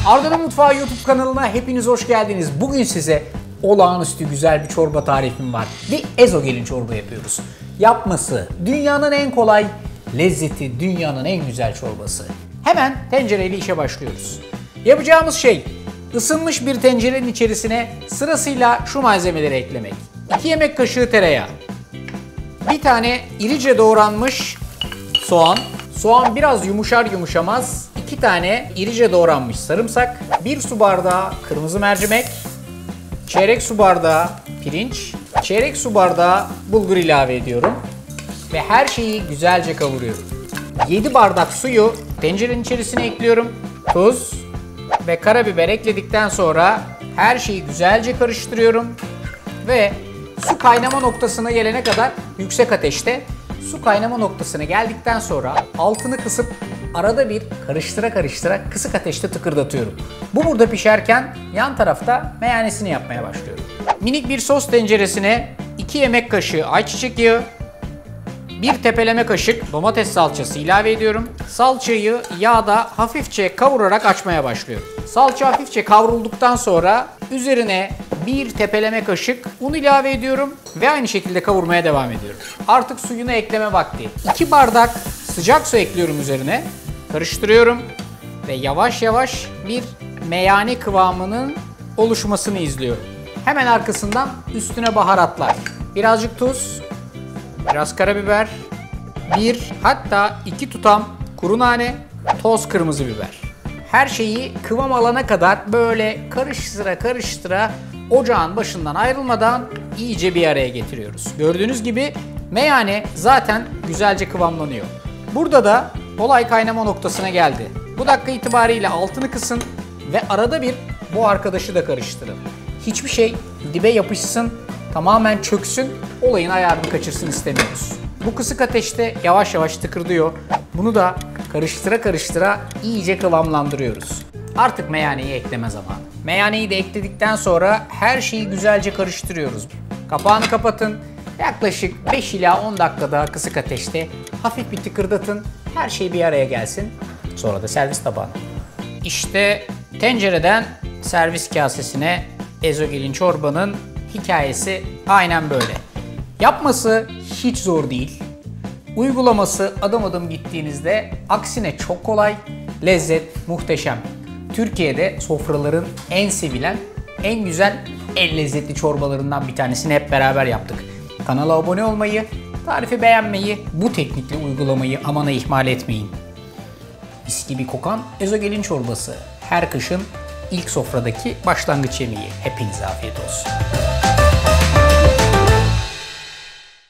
Arda'nın Mutfağı YouTube kanalına hepiniz hoş geldiniz. Bugün size olağanüstü güzel bir çorba tarifim var. Bir ezogelin çorba yapıyoruz. Yapması dünyanın en kolay, lezzeti dünyanın en güzel çorbası. Hemen tencereyle işe başlıyoruz. Yapacağımız şey ısınmış bir tencerenin içerisine sırasıyla şu malzemeleri eklemek. 2 yemek kaşığı tereyağı. 1 tane irice doğranmış soğan. Soğan biraz yumuşar yumuşamaz 2 tane irice doğranmış sarımsak, 1 su bardağı kırmızı mercimek, çeyrek su bardağı pirinç, çeyrek su bardağı bulgur ilave ediyorum ve her şeyi güzelce kavuruyorum. 7 bardak suyu tencerenin içerisine ekliyorum. Tuz ve karabiber ekledikten sonra her şeyi güzelce karıştırıyorum ve su kaynama noktasına gelene kadar yüksek ateşte, su kaynama noktasına geldikten sonra altını kısıp arada bir karıştıra karıştıra kısık ateşte tıkırdatıyorum. Bu burada pişerken yan tarafta meyanesini yapmaya başlıyorum. Minik bir sos tenceresine 2 yemek kaşığı ayçiçek yağı, 1 tepeleme kaşık domates salçası ilave ediyorum. Salçayı yağda hafifçe kavurarak açmaya başlıyorum. Salça hafifçe kavrulduktan sonra üzerine 1 tepeleme kaşık un ilave ediyorum ve aynı şekilde kavurmaya devam ediyorum. Artık suyunu ekleme vakti. 2 bardak sıcak su ekliyorum üzerine. Karıştırıyorum ve yavaş yavaş bir meyane kıvamının oluşmasını izliyorum. Hemen arkasından üstüne baharatlar. Birazcık tuz, biraz karabiber, 1 hatta 2 tutam kuru nane, toz kırmızı biber. Her şeyi kıvam alana kadar böyle karıştıra karıştıra ocağın başından ayrılmadan iyice bir araya getiriyoruz. Gördüğünüz gibi meyane zaten güzelce kıvamlanıyor. Burada da olay kaynama noktasına geldi. Bu dakika itibariyle altını kısın ve arada bir bu arkadaşı da karıştırın. Hiçbir şey dibe yapışsın, tamamen çöksün, olayın ayarını kaçırsın istemiyoruz. Bu kısık ateşte yavaş yavaş tıkırdıyor. Bunu da karıştıra karıştıra iyice kıvamlandırıyoruz. Artık meyaneyi ekleme zamanı. Meyaneyi de ekledikten sonra her şeyi güzelce karıştırıyoruz. Kapağını kapatın. Yaklaşık 5 ila 10 dakika daha kısık ateşte hafif bir tıkırdatın. Her şey bir araya gelsin. Sonra da servis tabağına. İşte tencereden servis kasesine ezogelin çorbanın hikayesi aynen böyle. Yapması hiç zor değil. Uygulaması adım adım gittiğinizde aksine çok kolay, lezzet muhteşem. Türkiye'de sofraların en sevilen, en güzel, en lezzetli çorbalarından bir tanesini hep beraber yaptık. Kanala abone olmayı, tarifi beğenmeyi, bu teknikle uygulamayı amana ihmal etmeyin. Mis gibi kokan ezogelin çorbası. Her kışın ilk sofradaki başlangıç yemeği. Hepinize afiyet olsun.